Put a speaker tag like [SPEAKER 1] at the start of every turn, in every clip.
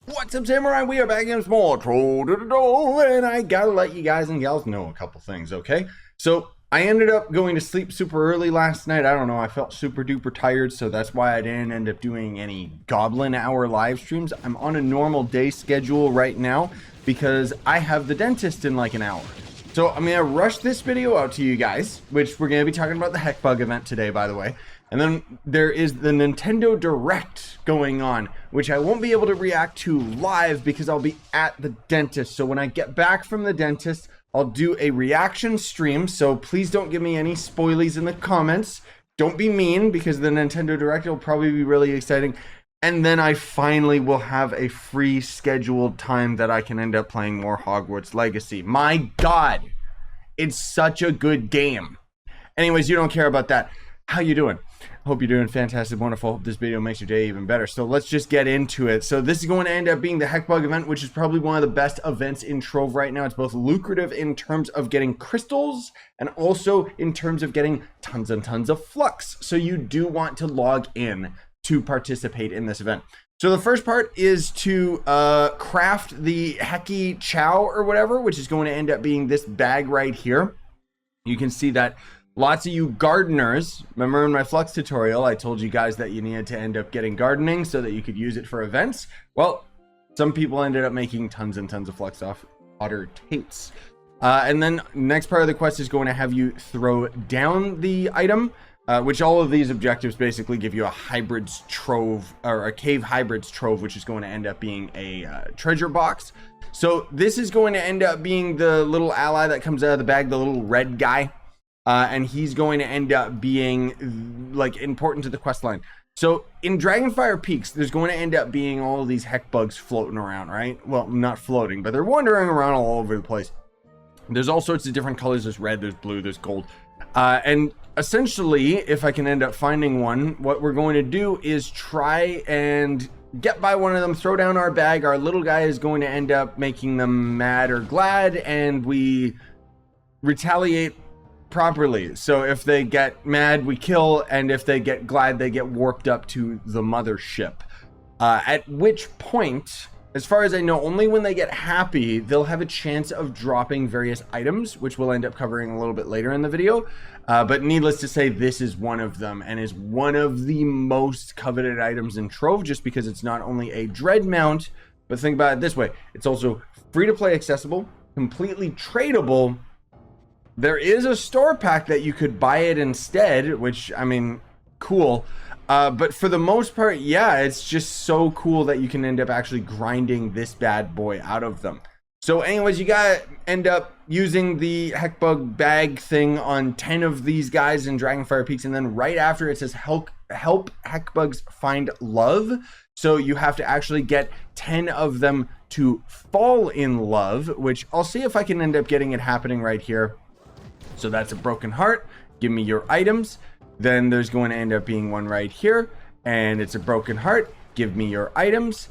[SPEAKER 1] What's up, Samurai? We are back in some more Trove, and I gotta let you guys and gals know a couple things, okay? So I ended up going to sleep super early last night. I don't know, I felt super duper tired, so that's why I didn't end up doing any Goblin Hour live streams. I'm on a normal day schedule right now because I have the dentist in like an hour. So I'm gonna rush this video out to you guys, which we're gonna be talking about the Heckbug event today, by the way. And then there is the Nintendo Direct going on, which I won't be able to react to live because I'll be at the dentist. So when I get back from the dentist, I'll do a reaction stream. So please don't give me any spoilies in the comments. Don't be mean because the Nintendo Direct will probably be really exciting. And then I finally will have a free scheduled time that I can end up playing more Hogwarts Legacy. My God, it's such a good game. Anyways, you don't care about that. How you doing? Hope you're doing fantastic, wonderful. Hope this video makes your day even better. So let's just get into it. So this is going to end up being the Heckbug event, which is probably one of the best events in Trove right now. It's both lucrative in terms of getting crystals and also in terms of getting tons and tons of flux. So you do want to log in to participate in this event. So the first part is to craft the Hecky Chow or whatever, which is going to end up being this bag right here. You can see that lots of you gardeners, remember in my flux tutorial, I told you guys that you needed to end up getting gardening so that you could use it for events. Well, some people ended up making tons and tons of flux off otter tates. And then next part of the quest is going to have you throw down the item, which all of these objectives basically give you a hybrids trove or a cave hybrids trove, which is going to end up being a treasure box. So this is going to end up being the little ally that comes out of the bag, the little red guy. And he's going to end up being like important to the quest line. So in Dragonfire Peaks, there's going to end up being all of these Heckbugs floating around, right? Well, not floating, but they're wandering around all over the place. There's all sorts of different colors. There's red, there's blue, there's gold. And essentially, if I can end up finding one, what we're going to do is try and get by one of them, throw down our bag. Our little guy is going to end up making them mad or glad, and we retaliate properly. So if they get mad, we kill, and if they get glad, they get warped up to the mothership. At which point, as far as I know, only when they get happy, they'll have a chance of dropping various items, which we'll end up covering a little bit later in the video. But needless to say, this is one of them, and is one of the most coveted items in Trove, just because it's not only a dread mount, but think about it this way: it's also free to play accessible, completely tradable. There is a store pack that you could buy it instead, which, I mean, cool. But for the most part, yeah, it's just so cool that you can end up actually grinding this bad boy out of them. So anyways, you gotta end up using the Heckbug bag thing on 10 of these guys in Dragonfire Peaks, and then right after it says help Heckbugs find love. So you have to actually get 10 of them to fall in love, which I'll see if I can end up getting it happening right here. So that's a broken heart. Give me your items. Then there's going to end up being one right here, and it's a broken heart. Give me your items.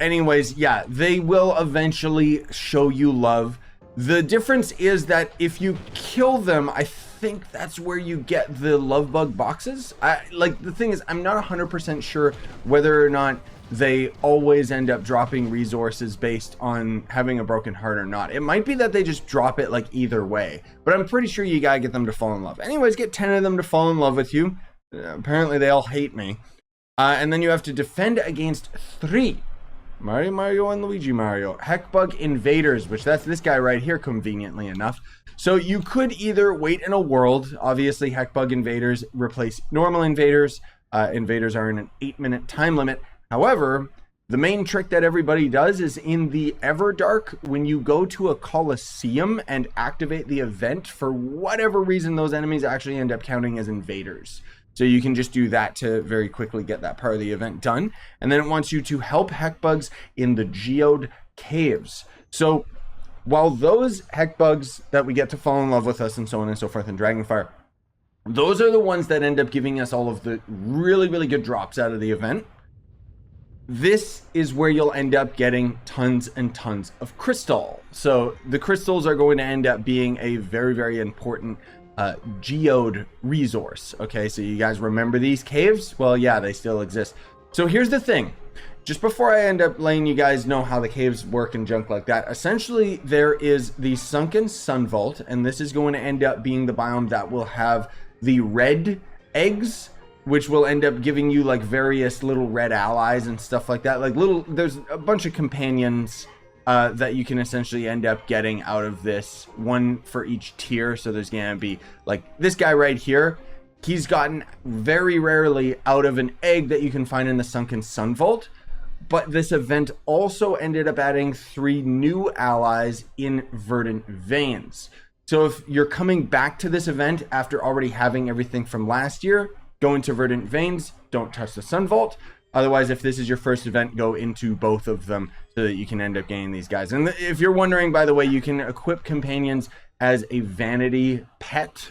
[SPEAKER 1] Anyways, yeah, they will eventually show you love. The difference is that if you kill them, I think that's where you get the love bug boxes. Like, the thing is, I'm not 100% sure whether or not they always end up dropping resources based on having a broken heart or not. It might be that they just drop it like either way, but I'm pretty sure you gotta get them to fall in love. Anyways, get 10 of them to fall in love with you. Apparently they all hate me. And then you have to defend against 3 Mario and Luigi Mario Heckbug invaders, which that's this guy right here, conveniently enough. So you could either wait in a world. Obviously Heckbug invaders replace normal invaders. Invaders are in an 8-minute time limit. However, the main trick that everybody does is in the Everdark, when you go to a Coliseum and activate the event, for whatever reason, those enemies actually end up counting as invaders. So you can just do that to very quickly get that part of the event done. And then it wants you to help Heckbugs in the Geode Caves. So while those Heckbugs that we get to fall in love with us and so on and so forth in Dragonfire, those are the ones that end up giving us all of the really, really good drops out of the event. This is where you'll end up getting tons and tons of crystal. So the crystals are going to end up being a very, very important geode resource. Okay, so you guys remember these caves? Well, yeah, they still exist. So here's the thing. just before I end up letting you guys know how the caves work and junk like that, essentially there is the Sunken Sun Vault, and this is going to end up being the biome that will have the red eggs, which will end up giving you like various little red allies and stuff like that. Like there's a bunch of companions that you can essentially end up getting out of this, one for each tier. So there's gonna be like this guy right here. He's gotten very rarely out of an egg that you can find in the Sunken Sun Vault. But this event also ended up adding 3 new allies in Verdant Veins. So if you're coming back to this event after already having everything from last year, go into Verdant Veins, don't touch the Sun Vault. Otherwise, if this is your first event, go into both of them so that you can end up getting these guys. And if you're wondering, by the way, you can equip companions as a vanity pet,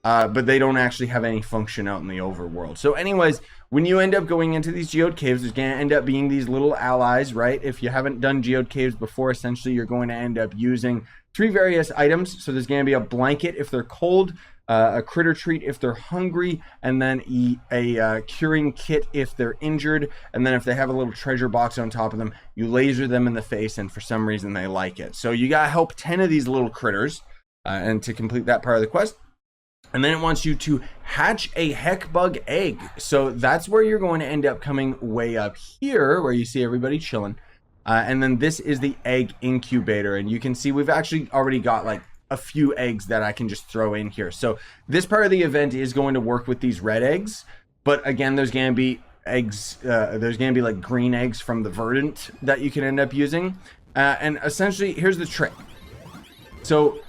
[SPEAKER 1] but they don't actually have any function out in the overworld. So anyways, when you end up going into these geode caves, there's going to end up being these little allies, right? If you haven't done geode caves before, essentially you're going to end up using 3 various items. So there's going to be a blanket if they're cold, a critter treat if they're hungry, and then a curing kit if they're injured. And then if they have a little treasure box on top of them, you laser them in the face, and for some reason they like it. So you got to help 10 of these little critters and to complete that part of the quest. And then it wants you to hatch a Heckbug egg. So that's where you're going to end up coming way up here, where you see everybody chilling. And then this is the egg incubator. And you can see we've actually already got like a few eggs that I can just throw in here. So this part of the event is going to work with these red eggs. But again, there's going to be eggs. There's going to be like green eggs from the Verdant that you can end up using. And essentially, here's the trick. So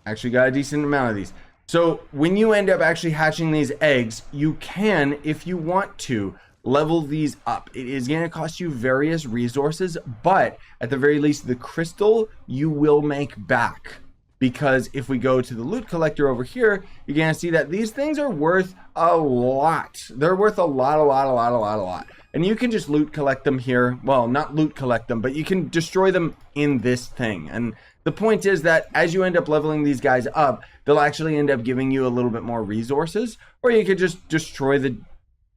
[SPEAKER 1] actually got a decent amount of these. So when you end up actually hatching these eggs, you can, if you want to, level these up. It is going to cost you various resources, but at the very least, the crystal you will make back. Because if we go to the loot collector over here, you're going to see that these things are worth a lot. They're worth a lot. And you can just loot collect them here. Well, not loot collect them, but you can destroy them in this thing. And the point is that as you end up leveling these guys up, they'll actually end up giving you a little bit more resources, or you could just destroy the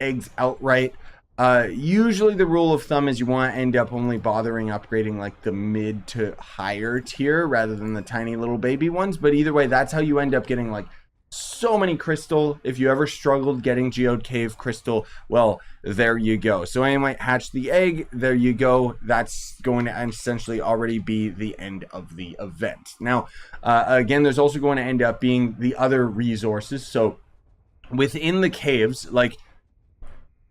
[SPEAKER 1] eggs outright. Usually the rule of thumb is you want to end up only bothering upgrading like the mid to higher tier rather than the tiny little baby ones. But either way, that's how you end up getting like so many crystal. If you ever struggled getting Geode Cave crystal, well, there you go. So I might hatch the egg. There you go. That's going to essentially already be the end of the event. Now, again, there's also going to end up being the other resources. So within the caves, like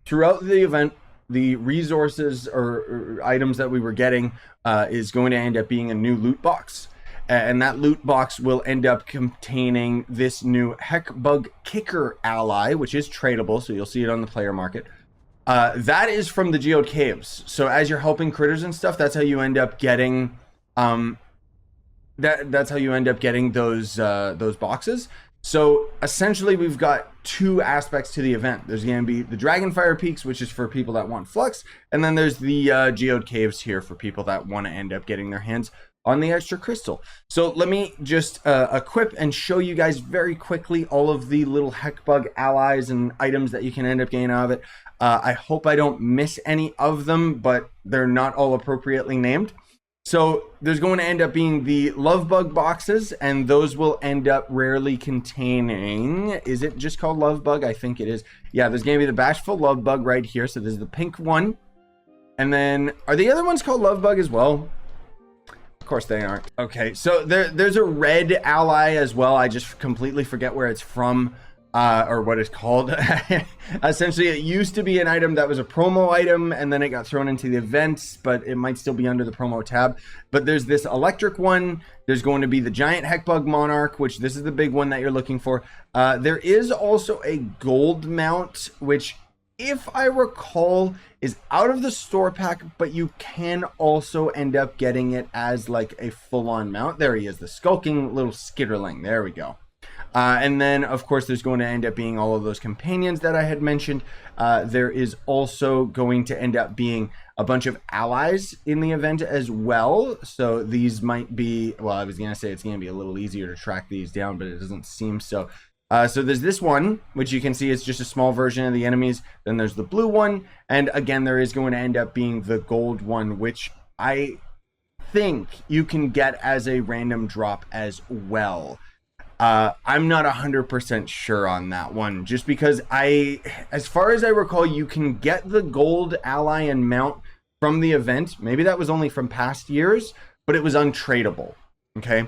[SPEAKER 1] throughout the event, the resources or items that we were getting is going to end up being a new loot box. And that loot box will end up containing this new Heckbug Kicker ally, which is tradable, so you'll see it on the player market. That is from the Geode Caves. So as you're helping critters and stuff, that's how you end up getting that's how you end up getting those boxes. So essentially, we've got 2 aspects to the event. There's going to be the Dragonfire Peaks, which is for people that want flux, and then there's the Geode Caves here for people that want to end up getting their hands on the extra crystal. So let me just equip and show you guys very quickly all of the little Heckbug allies and items that you can end up getting out of it. I hope I don't miss any of them, but they're not all appropriately named. So there's going to end up being the love bug boxes, and those will end up rarely containing, is it just called love bug? I think it is. Yeah, there's going to be the bashful love bug right here. So there's the pink one. And then are the other ones called love bug as well? Of course they aren't. Okay, so there's a red ally as well. I just completely forget where it's from. Or what it's called. Essentially, it used to be an item that was a promo item, and then it got thrown into the events, but it might still be under the promo tab. But there's this electric one. There's going to be the giant Heckbug Monarch, which this is the big one that you're looking for. There is also a gold mount, which, if I recall, is out of the store pack, but you can also end up getting it as like a full-on mount. There he is, the skulking little skitterling. There we go. And then, of course, there's going to end up being all of those companions that I had mentioned. There is also going to end up being a bunch of allies in the event as well. So these might be, well, I was going to say it's going to be a little easier to track these down, but it doesn't seem so. So there's this one, which you can see is just a small version of the enemies. Then there's the blue one. And again, there is going to end up being the gold one, which I think you can get as a random drop as well. I'm not 100% sure on that one, just because as far as I recall, you can get the gold ally and mount from the event. Maybe that was only from past years, but it was untradeable. Okay.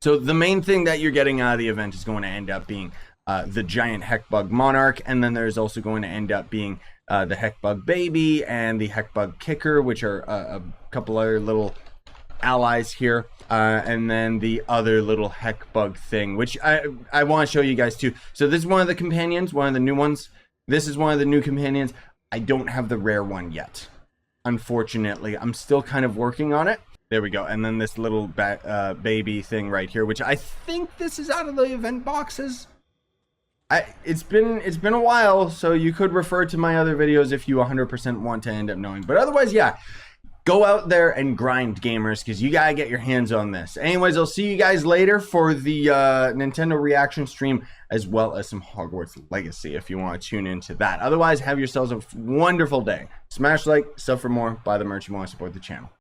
[SPEAKER 1] So the main thing that you're getting out of the event is going to end up being the giant Heckbug Monarch, and then there's also going to end up being the Heckbug Baby and the Heckbug Kicker, which are a couple other little allies here, and then the other little Heckbug thing, which I want to show you guys too. So this is one of the companions, one of the new ones. This is one of the new companions. I don't have the rare one yet, unfortunately. I'm still kind of working on it. There we go. And then this little baby thing right here, which I think this is out of the event boxes. It's been a while, so you could refer to my other videos if you 100% want to end up knowing. But otherwise, yeah, go out there and grind, gamers, because you gotta get your hands on this. Anyways, I'll see you guys later for the Nintendo reaction stream, as well as some Hogwarts Legacy if you want to tune into that. Otherwise, have yourselves a wonderful day. Smash like, sub for more, buy the merch you want to support the channel.